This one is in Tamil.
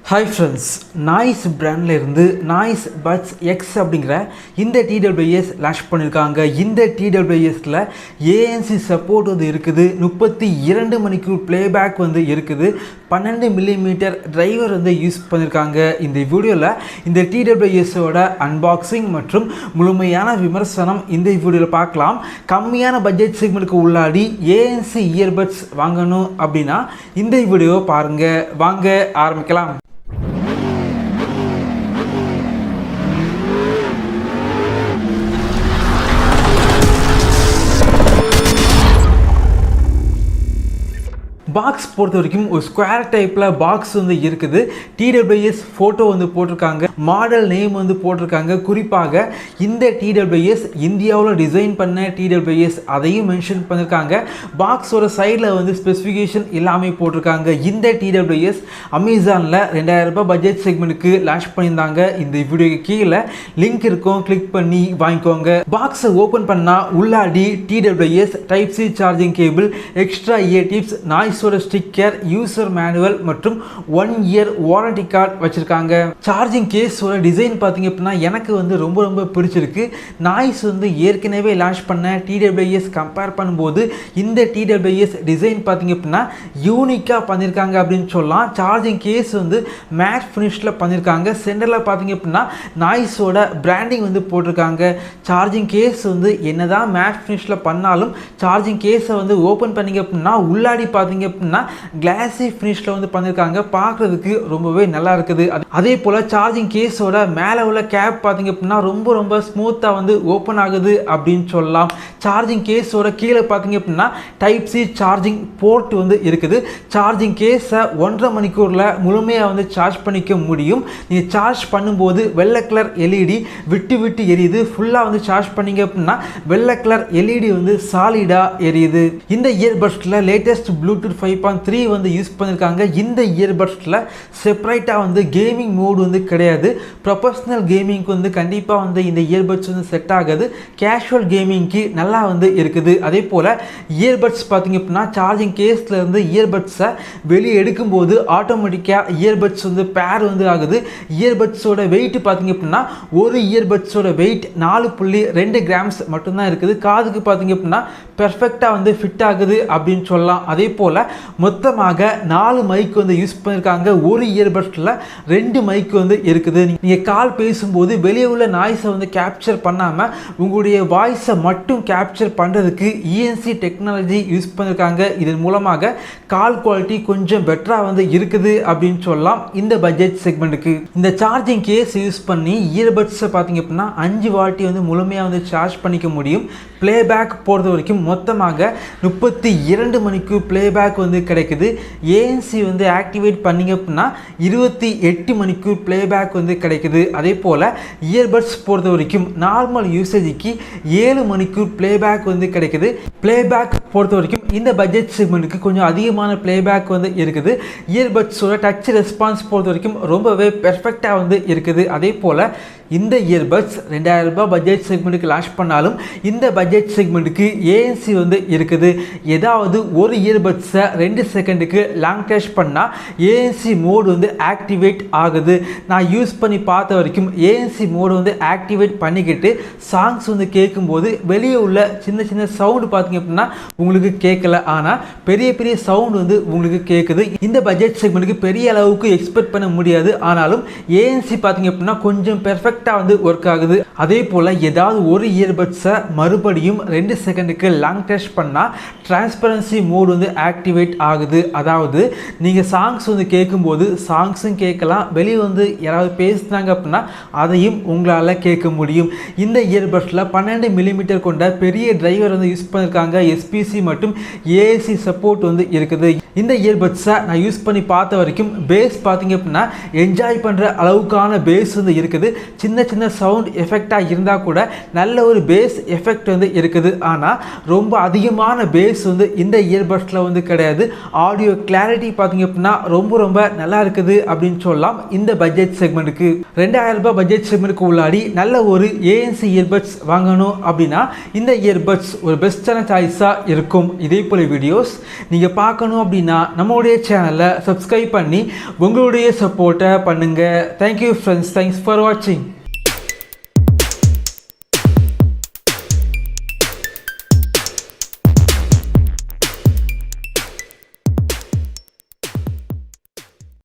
Hi friends, Nice brandல இருந்து Nice Buds X அப்படிங்கற இந்த TWS லான்ச் பண்ணிருக்காங்க. இந்த TWSல ANC சப்போர்ட் வந்து இருக்குது. 32 மணிக்கூர் ப்ளேபேக் வந்து இருக்குது. 12 mm டிரைவர் வந்து யூஸ் பண்ணிருக்காங்க. இந்த வீடியோல இந்த TWS ஓட அன்பாக்சிங் மற்றும் முழுமையான விமர்சனம் இந்த வீடியோல பார்க்கலாம். கம்மியான பட்ஜெட் செக்மென்ட்க்கு உள்ளாடி ANC Earbuds வாங்கணும் அப்படினா இந்த வீடியோவை பாருங்க. வாங்க ஆரம்பிக்கலாம். பாக்ஸ் பொறுத்த வரைக்கும் ஒரு ஸ்கொயர் டைப்ல பாக்ஸ் வந்து இருக்குது. TWS போட்டோ வந்து போட்டிருக்காங்க, மாடல் நேம் வந்து போட்டிருக்காங்க. குறிப்பாக இந்த TWS இந்தியாவில் டிசைன் பண்ண TWS அதையும் மென்ஷன் பண்ணியிருக்காங்க. பாக்ஸோட சைடில் வந்து ஸ்பெசிஃபிகேஷன் எல்லாமே போட்டிருக்காங்க. இந்த TWS அமேசானில் 2000 ரூபாய் பட்ஜெட் செக்மெண்ட்டுக்கு லான்ச் பண்ணியிருந்தாங்க. இந்த வீடியோக்கு கீழே லிங்க் இருக்கும், கிளிக் பண்ணி வாங்கிக்கோங்க. பாக்ஸை ஓப்பன் பண்ணால் உள்ளாடி TWS type C charging cable, extra year tips, noise sticker, user manual மற்றும் 1 இயர் வாரண்டி கார்டு வச்சிருக்காங்க. சார்ஜிங் கேஸோட டிசைன் பார்த்தீங்க அப்படின்னா எனக்கு வந்து ரொம்ப பிடிச்சிருக்கு. நாய்ஸ் வந்து ஏற்கனவே லான்ச் பண்ண TWS கம்பேர் பண்ணும்போது இந்த TWS டிசைன் பார்த்தீங்க அப்படின்னா யூனிக்காக பண்ணியிருக்காங்க அப்படின்னு சொல்லலாம். சார்ஜிங் கேஸ் வந்து மேட் ஃபினிஷில் பண்ணியிருக்காங்க. சென்டரில் பார்த்தீங்க அப்படின்னா நாய்ஸோட பிராண்டிங் வந்து போட்டிருக்காங்க. சார்ஜிங் கேஸ் வந்து என்னதான் மேட் ஃபினிஷில் பண்ணாலும் சார்ஜிங் கேஸை வந்து ஓப்பன் பண்ணிங்க அப்படின்னா உள்ளாடி பார்த்தீங்க அப்படின்னா கிளாசி ஃபினிஷ்ல வந்து பண்ணிருக்காங்க. பார்க்கிறதுக்கு ரொம்பவே நல்லா இருக்குது. அதே போல சார்ஜிங் கேஸோட மேலே உள்ள கேப் பார்த்தீங்க அப்படின்னா ரொம்ப ஸ்மூத்தா வந்து ஓப்பன் ஆகுது அப்படின்னு சொல்லலாம். சார்ஜிங் கேஸோட கீழே பார்த்தீங்க அப்படின்னா டைப் சி சார்ஜிங் போர்ட் வந்து இருக்குது. சார்ஜிங் கேஸை 1.5 மணிக்கூர்ல முழுமையாக வந்து சார்ஜ் பண்ணிக்க முடியும். நீங்க சார்ஜ் பண்ணும்போது வெள்ளை கலர் எல்இடி விட்டு எரியுது. ஃபுல்லா வந்து சார்ஜ் பண்ணீங்க அப்படின்னா வெள்ளை கலர் எல்இடி வந்து சாலிடா எரியுது. இந்த இயர்பட்ஸ்ல லேட்டஸ்ட் ப்ளூடூத் 5.3 வந்து யூஸ் பண்ணிருக்காங்க. இந்த இயர்பட்ஸ்ல செப்பரேட்டா வந்து கேமிங் மோட் வந்து கிடையாது. ப்ரொஃபஷனல் கேமிங்க்கு வந்து கண்டிப்பா வந்து இந்த இயர்பட்ஸ் வந்து செட் ஆகாது. கேஷுவல் கேமிங்க்கு நல்லா வந்து இருக்குது. அதே போல இயர்பட்ஸ் பார்த்தீங்க அப்படின்னா சார்ஜிங் கேஸ்ல இருந்து இயர்பட்ஸை வெளியே எடுக்கும்போது ஆட்டோமேட்டிக்கா இயர்பட்ஸ் வந்து பேர் வந்து ஆகுது. இயர்பட்ஸோட வெயிட் பார்த்தீங்க அப்படின்னா ஒரு இயர்பட்ஸோட வெயிட் 4.2 கிராம்ஸ் மட்டும்தான் இருக்குது. காதுக்கு பார்த்தீங்க அப்படின்னா பெர்ஃபெக்டா வந்து ஃபிட் ஆகுது அப்படின்னு சொல்லலாம். அதே போல மொத்தமாக 4 மைக் வந்து யூஸ் பண்ணிருக்காங்க. ஒரு இயர்பட்ஸ்ல 2 மைக் வந்து இருக்குது. நீங்க கால் பேசும்போது வெளியே உள்ள நாய்ஸை வந்து கேப்சர் பண்ணாம உங்களுடைய வாய்ஸை மட்டும் கேப்சர் பண்றதுக்கு ANC டெக்னாலஜி யூஸ் பண்ணிருக்காங்க. இதன் மூலமாக கால் குவாலிட்டி கொஞ்சம் பெட்டரா வந்து இருக்குது அப்படின்னு சொல்லலாம். இந்த பட்ஜெட் செக்மெண்ட்டுக்கு இந்த சார்ஜிங் கேஸ் யூஸ் பண்ணி இயர்பட்ஸை பார்த்தீங்க அப்படின்னா 5 வாட்டி வந்து முழுமையாக வந்து சார்ஜ் பண்ணிக்க முடியும். பிளேபேக் பொறுத்த வரைக்கும் மொத்தமாக 32 மணிக்கு பிளேபேக் வந்து கிடைக்குது. ANC வந்து ஆக்டிவேட் பண்ணிங்க அப்படின்னா 28 மணிக்கு பிளேபேக் வந்து கிடைக்குது. அதே போல் இயர்பட்ஸ் பொறுத்த வரைக்கும் நார்மல் யூசேஜுக்கு 7 மணிக்கு பிளேபேக் வந்து கிடைக்குது. பிளேபேக் பொறுத்த வரைக்கும் இந்த பட்ஜெட் செக்மெண்ட்டுக்கு கொஞ்சம் அதிகமான பிளேபேக் வந்து இருக்குது. இயர்பட்ஸோட டச் ரெஸ்பான்ஸ் பொறுத்த வரைக்கும் ரொம்பவே பெர்ஃபெக்டாக வந்து இருக்குது. அதே போல் இந்த இயர்பட்ஸ் 2000 ரூபாய் பட்ஜெட் செக்மெண்ட்டுக்கு லான்ச் பண்ணாலும் இந்த பட்ஜெட் செக்மெண்ட்டுக்கு ANC வந்து இருக்குது. ஏதாவது ஒரு இயர்பட்ஸை 2 செகண்டுக்கு லாங் டச் பண்ணால் ANC மோடு வந்து ஆக்டிவேட் ஆகுது. நான் யூஸ் பண்ணி பார்த்த வரைக்கும் ANC மோடு வந்து ஆக்டிவேட் பண்ணிக்கிட்டு சாங்ஸ் வந்து கேட்கும்போது வெளியே உள்ள சின்ன சவுண்டு பார்த்தீங்க அப்படின்னா உங்களுக்கு கேட்கல, ஆனால் பெரிய சவுண்ட் வந்து உங்களுக்கு கேட்குது. இந்த பட்ஜெட் செக்மெண்ட்டுக்கு பெரிய அளவுக்கு எக்ஸ்பெக்ட் பண்ண முடியாது. ஆனாலும் ANC பார்த்தீங்க அப்படின்னா கொஞ்சம் பெர்ஃபெக்ட் வந்து ஒர்க் ஆகுது. அதே போல ஏதாவது ஒரு இயர்பட்ஸை மறுபடியும் 2 செகண்டுக்கு லாங் டச் பண்ணா டிரான்ஸ்பரன்சி மோட் வந்து ஆக்டிவேட் ஆகுது. அதாவது நீங்க சாங்ஸ் வந்து கேட்கும்போது சாங்ஸும் கேட்கலாம், வெளியே வந்து யாராவது பேசினாங்க அப்படின்னா அதையும் உங்களால கேட்க முடியும். இந்த இயர்பட்ஸ்ல 12 mm கொண்ட பெரிய டிரைவர் வந்து யூஸ் பண்ணிருக்காங்க. SPC மற்றும் ANC சப்போர்ட் வந்து இருக்குது. இந்த இயர்பட்ஸை நான் யூஸ் பண்ணி பார்த்த வரைக்கும் பேஸ் பார்த்தீங்க அப்படின்னா என்ஜாய் பண்ற அளவுக்கான பேஸ் வந்து இருக்குது. சின்ன சவுண்ட் எஃபெக்டாக இருந்தால் கூட நல்ல ஒரு பேஸ் எஃபெக்ட் வந்து இருக்குது. ஆனால் ரொம்ப அதிகமான பேஸ் வந்து இந்த இயர்பட்ஸில் வந்து கிடையாது. ஆடியோ கிளாரிட்டி பார்த்தீங்க அப்படின்னா ரொம்ப நல்லா இருக்குது அப்படின்னு சொல்லலாம். இந்த பட்ஜெட் செக்மெண்ட்டுக்கு 2000 ரூபாய் பட்ஜெட் செக்மெண்ட்டுக்கு உள்ளாடி நல்ல ஒரு ANC இயர்பட்ஸ் வாங்கணும் அப்படின்னா இந்த இயர்பட்ஸ் ஒரு பெஸ்டான சாய்ஸாக இருக்கும். இதே போல வீடியோஸ் நீங்கள் பார்க்கணும் அப்படின்னா அப்படின்னா நம்மளுடைய சேனலை சப்ஸ்கிரைப் பண்ணி உங்களுடைய சப்போர்ட்டை பண்ணுங்கள். தேங்க்யூ ஃப்ரெண்ட்ஸ், தேங்க்ஸ் ஃபார் வாட்சிங்.